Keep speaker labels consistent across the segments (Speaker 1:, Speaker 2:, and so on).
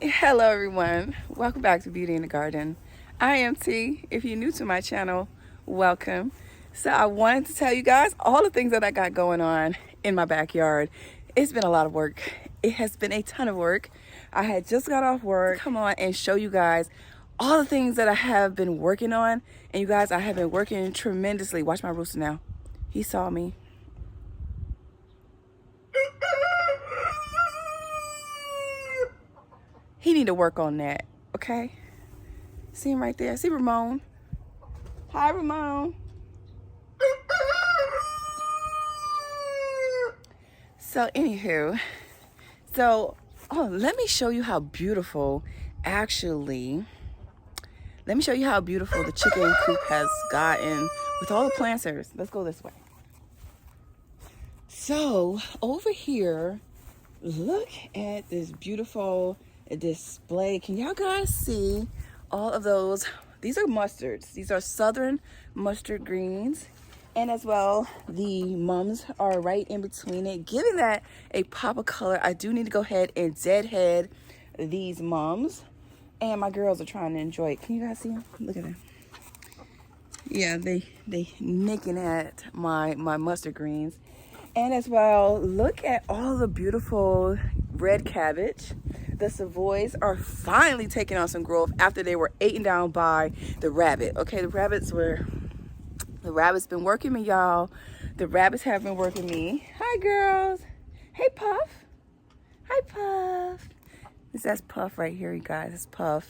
Speaker 1: Hello everyone, welcome back to Beauty in the Garden. I am T. If you're new to my channel, welcome. So I wanted to tell you guys all the things that I got going on in my backyard. It's been a lot of work. It has been a ton of work. I had just got off work. Come on and show you guys all the things that I have been working on. And you guys, I have been working tremendously. Watch my rooster now. He saw me. He need to work on that, okay? See him right there. See Ramon. Hi, Ramon. So, anywho, let me show you how beautiful, actually, let me show you how beautiful the chicken coop has gotten with all the planters. Let's go this way. So, over here, look at this beautiful display. Can y'all guys see all of those? These are mustards. These are southern mustard greens. And as well, the mums are right in between it, giving that a pop of color. I do need to go ahead and deadhead these mums. And my girls are trying to enjoy it. Can you guys see them? Look at them. Yeah, they nicking at my mustard greens. And as well, look at all the beautiful red cabbage. The Savoys are finally taking on some growth after they were eaten down by the rabbit. Okay, the rabbits been working me, y'all. The rabbits have been working me. Hi, girls. Hey, Puff. Hi, Puff. That's Puff right here, you guys. It's Puff.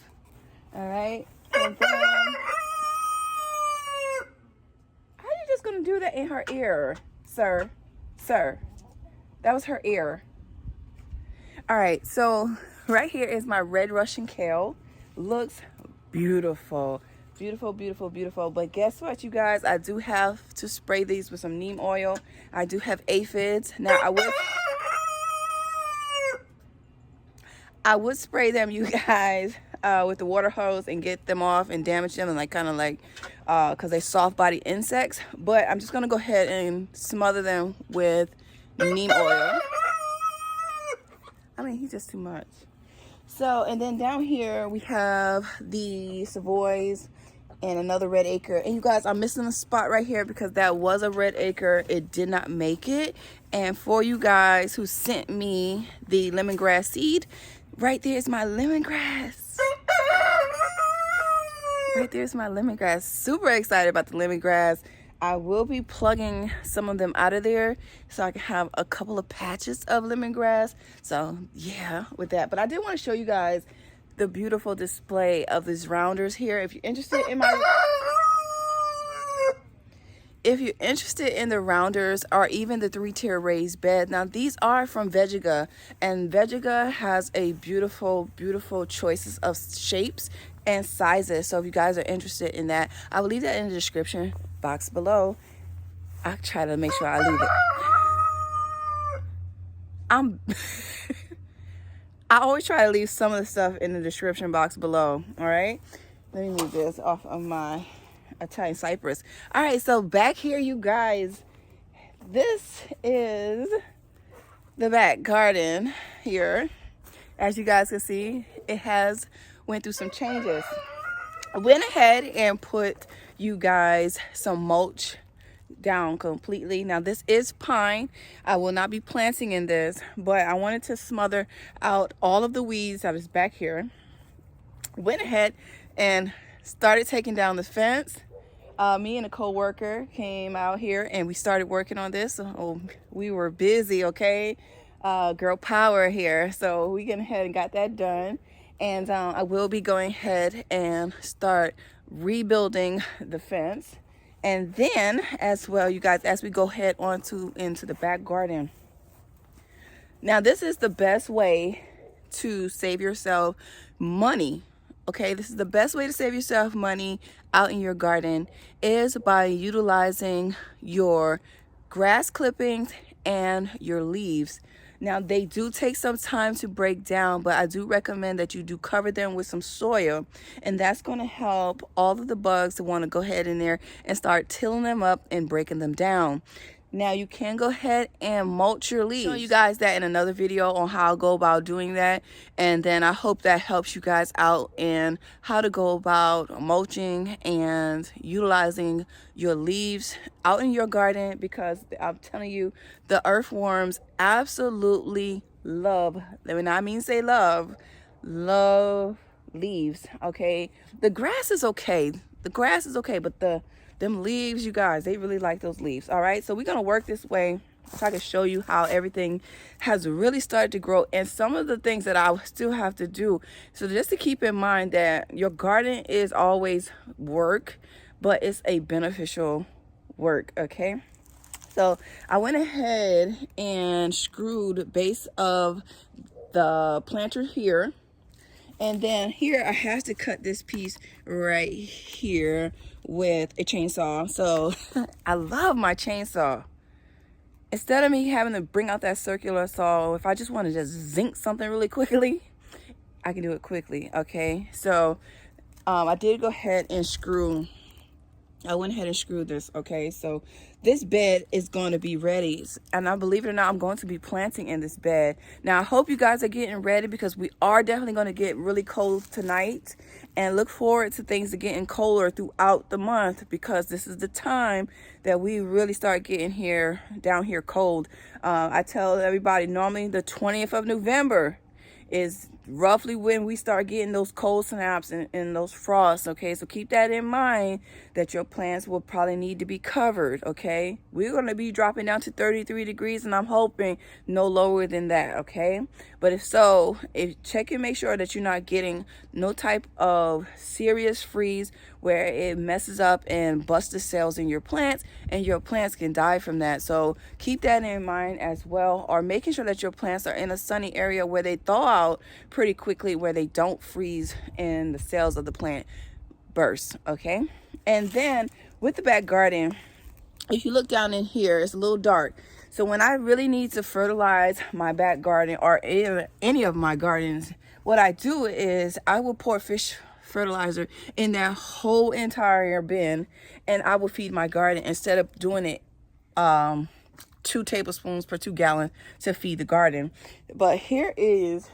Speaker 1: All right. And then, how you just gonna do that in her ear, sir? Sir, that was her ear. All right, so right here is my red Russian kale. Looks beautiful. Beautiful, beautiful, beautiful. But guess what, you guys? I do have to spray these with some neem oil. I do have aphids. Now, I would spray them, you guys, with the water hose and get them off and damage them and because they soft body insects. But I'm just going to go ahead and smother them with neem oil. I mean, he's just too much. So, and then down here we have the Savoys and another red acre. And you guys, I'm missing a spot right here because that was a red acre. It did not make it. And for you guys who sent me the lemongrass seed, right there's my lemongrass. Right there's my lemongrass. Super excited about the lemongrass. I will be plugging some of them out of there so I can have a couple of patches of lemongrass. So yeah, with that. But I did want to show you guys the beautiful display of these rounders here. If you're interested in the rounders or even the 3-tier raised bed, now these are from Veggiga, and Veggiga has a beautiful, beautiful choices of shapes and sizes. So if you guys are interested in that, I will leave that in the description box below. I'll try to make sure I leave it. I always try to leave some of the stuff in the description box below. All right, let me move this off of my Italian cypress. All right, so back here, you guys, this is the back garden here. As you guys can see, it has went through some changes. I went ahead and put you guys some mulch down completely. Now this is pine. I will not be planting in this, but I wanted to smother out all of the weeds that is back here. Went ahead and started taking down the fence. Me and a co-worker came out here and we started working on this. Oh, we were busy, okay? Girl power here. So we went ahead and got that done. And I will be going ahead and start rebuilding the fence. And then as well, you guys, as we go ahead into the back garden. Now, this is the best way to save yourself money. Okay, this is the best way to save yourself money out in your garden is by utilizing your grass clippings and your leaves. Now, they do take some time to break down, but I do recommend that you do cover them with some soil, and that's going to help all of the bugs to want to go ahead in there and start tilling them up and breaking them down. Now you can go ahead and mulch your leaves. I'll show you guys that in another video on how to go about doing that. And then I hope that helps you guys out in how to go about mulching and utilizing your leaves out in your garden, because I'm telling you, the earthworms absolutely love, when I mean say love leaves. Okay, the grass is okay, but them leaves, you guys, they really like those leaves. All right, so we're gonna work this way so I can show you how everything has really started to grow and some of the things that I still have to do. So just to keep in mind that your garden is always work, but it's a beneficial work. Okay, so I went ahead and screwed the base of the planter here. And then here I have to cut this piece right here with a chainsaw. So I love my chainsaw. Instead of me having to bring out that circular saw, if I just want to just zinc something really quickly, I can do it quickly. Okay, so I did go ahead and I went ahead and screwed this. Okay, so this bed is going to be ready, and I believe it or not, I'm going to be planting in this bed. Now I hope you guys are getting ready, because we are definitely going to get really cold tonight, and look forward to things getting colder throughout the month, because this is the time that we really start getting down here cold. I tell everybody normally the 20th of November is roughly when we start getting those cold snaps and those frosts. Okay, so keep that in mind, that your plants will probably need to be covered. Okay, we're going to be dropping down to 33 degrees, and I'm hoping no lower than that. Okay, but if so, check and make sure that you're not getting no type of serious freeze where it messes up and busts the cells in your plants, and your plants can die from that. So keep that in mind as well, or making sure that your plants are in a sunny area where they thaw out pretty quickly, where they don't freeze and the cells of the plant burst. Okay, and then with the back garden, if you look down in here, it's a little dark. So when I really need to fertilize my back garden or any of my gardens, what I do is I will pour fish fertilizer in that whole entire bin, and I will feed my garden instead of doing it 2 tablespoons per 2 gallons to feed the garden. But here is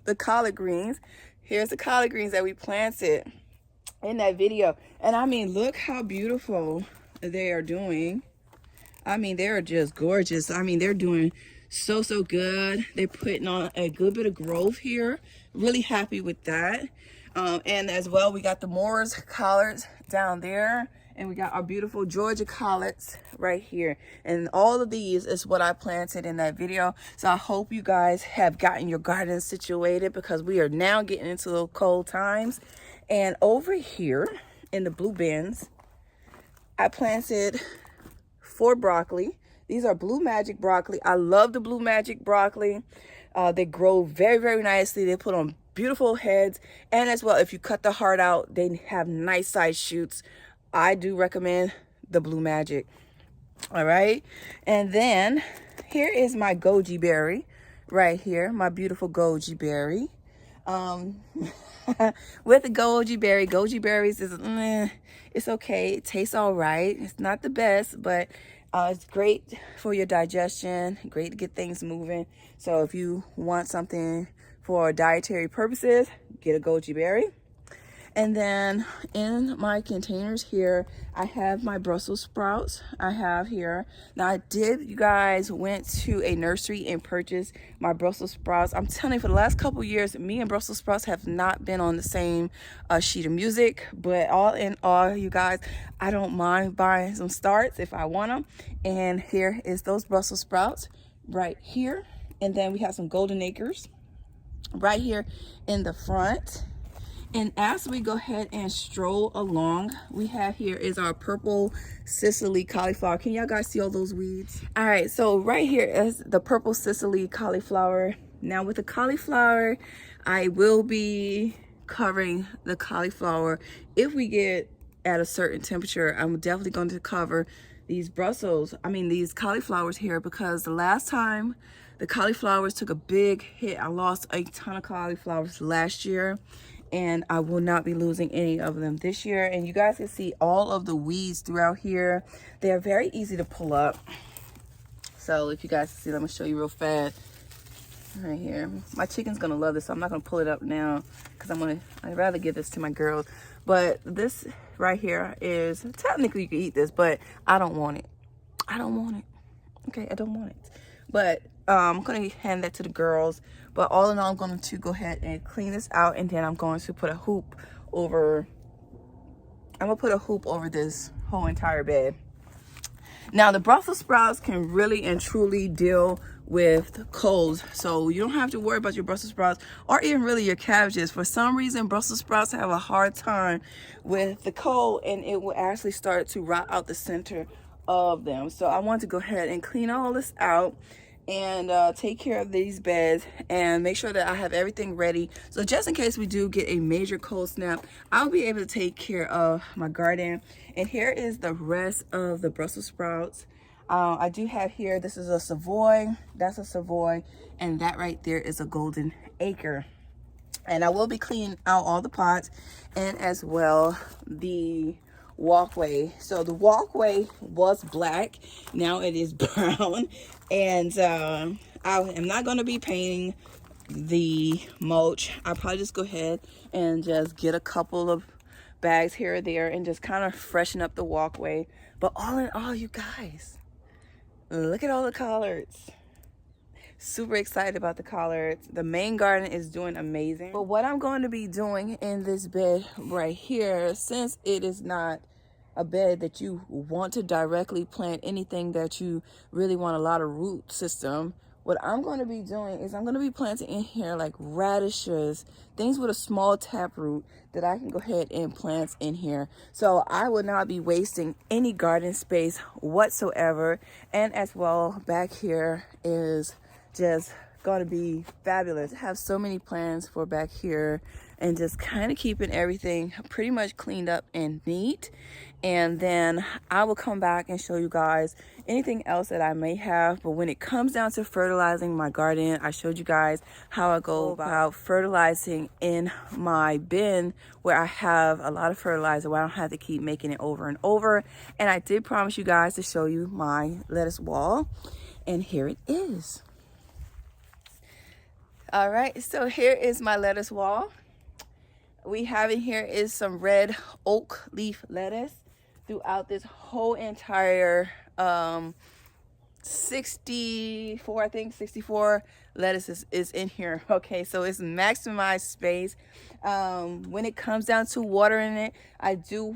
Speaker 1: the collard greens. Here's the collard greens that we planted in that video, and I mean, look how beautiful they are doing. I mean, they're just gorgeous. I mean, they're doing so good. They're putting on a good bit of growth here. Really happy with that. And as well, we got the Moore's collards down there, and we got our beautiful Georgia collards right here. And all of these is what I planted in that video. So I hope you guys have gotten your garden situated, because we are now getting into the cold times. And over here in the blue bins, I planted 4 broccoli. These are Blue Magic broccoli. I love the Blue Magic broccoli. They grow very nicely. They put on beautiful heads, and as well, if you cut the heart out, they have nice size shoots. I do recommend the Blue Magic. All right, and then here is my goji berry right here, my beautiful goji berry. With the goji berries is it's okay, it tastes all right. It's not the best, but it's great for your digestion, great to get things moving. So if you want something for dietary purposes, get a goji berry. And then in my containers here, I have my Brussels sprouts. I have here. Now you guys went to a nursery and purchased my Brussels sprouts. I'm telling you, for the last couple years, me and Brussels sprouts have not been on the same sheet of music. But all in all, you guys, I don't mind buying some starts if I want them. And here is those Brussels sprouts right here. And then we have some golden acres right here in the front. And as we go ahead and stroll along, we have here is our purple Sicily cauliflower. Can y'all guys see all those weeds? All right, so right here is the purple Sicily cauliflower. Now with the cauliflower, I will be covering the cauliflower. If we get at a certain temperature, I'm definitely going to cover these these cauliflowers here, because the last time the cauliflowers took a big hit, I lost a ton of cauliflowers last year. And I will not be losing any of them this year. And you guys can see all of the weeds throughout here. They are very easy to pull up. So if you guys see, let me show you real fast. Right here. My chicken's gonna love this, so I'm not gonna pull it up now because I'd rather give this to my girls. But this right here is, technically you can eat this, but I don't want it. I don't want it. Okay, I don't want it. But I'm gonna hand that to the girls. But all in all, I'm going to go ahead and clean this out, and then I'm going to put a hoop over. I'm gonna put a hoop over this whole entire bed. Now the Brussels sprouts can really and truly deal with colds, so you don't have to worry about your Brussels sprouts or even really your cabbages. For some reason, Brussels sprouts have a hard time with the cold, and it will actually start to rot out the center of them. So I want to go ahead and clean all this out and take care of these beds and make sure that I have everything ready, so just in case we do get a major cold snap, I'll be able to take care of my garden. And here is the rest of the Brussels sprouts. I do have here, this is a Savoy, that's a Savoy, and that right there is a golden acre. And I will be cleaning out all the pots and as well the walkway. So the walkway was black, now it is brown. And I am not going to be painting the mulch. I'll probably just go ahead and just get a couple of bags here or there and just kind of freshen up the walkway. But all in all, you guys, look at all the collards. Super excited about the collards. The main garden is doing amazing. But what I'm going to be doing in this bed right here, since it is not a bed that you want to directly plant anything that you really want a lot of root system, what I'm going to be doing is I'm going to be planting in here like radishes, things with a small taproot that I can go ahead and plant in here. So I will not be wasting any garden space whatsoever. And as well, back here is just going to be fabulous. I have so many plans for back here and just kind of keeping everything pretty much cleaned up and neat. And then I will come back and show you guys anything else that I may have. But when it comes down to fertilizing my garden, I showed you guys how I go about fertilizing in my bin where I have a lot of fertilizer where I don't have to keep making it over and over. And I did promise you guys to show you my lettuce wall, and here it is. All right, so here is my lettuce wall. We have in here is some red oak leaf lettuce throughout this whole entire 64, I think 64 lettuces is in here. Okay, so it's maximized space. When it comes down to watering it, I do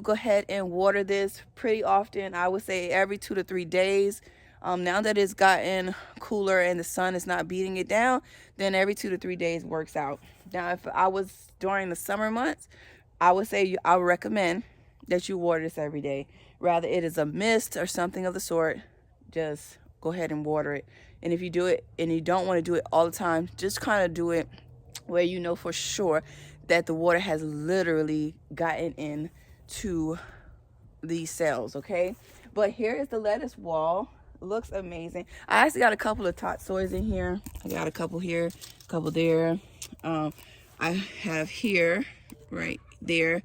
Speaker 1: go ahead and water this pretty often. I would say every 2 to 3 days. Now that it's gotten cooler and the sun is not beating it down, then every 2 to 3 days works out. Now, if I was during the summer months, I would say I would recommend that you water this every day. Rather it is a mist or something of the sort, just go ahead and water it. And if you do it and you don't want to do it all the time, just kind of do it where you know for sure that the water has literally gotten into these cells, okay? But here is the lettuce wall. Looks amazing. I actually got a couple of tot soys in here. I got a couple here, a couple there. I have here, right there,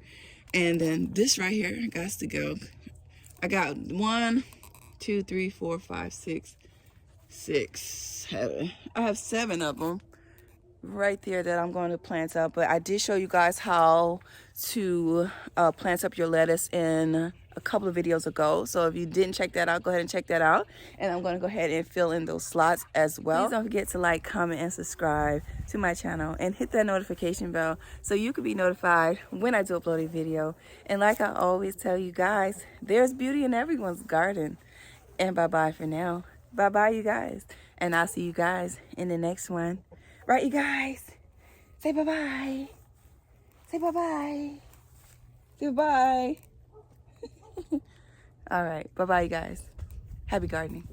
Speaker 1: and then this right here got to go. I got 1, 2, 3, 4, 5, 6, 7. I have 7 of them right there that I'm going to plant up. But I did show you guys how to plant up your lettuce in a couple of videos ago. So if you didn't check that out, go ahead and check that out. And I'm going to go ahead and fill in those slots as well. Please don't forget to like, comment, and subscribe to my channel and hit that notification bell so you can be notified when I do upload a video. And like I always tell you guys, there's beauty in everyone's garden. And bye-bye for now. Bye-bye, you guys. And I'll see you guys in the next one. Right, you guys? Say bye-bye. Say bye-bye. Say bye. All right. Bye-bye, you guys. Happy gardening.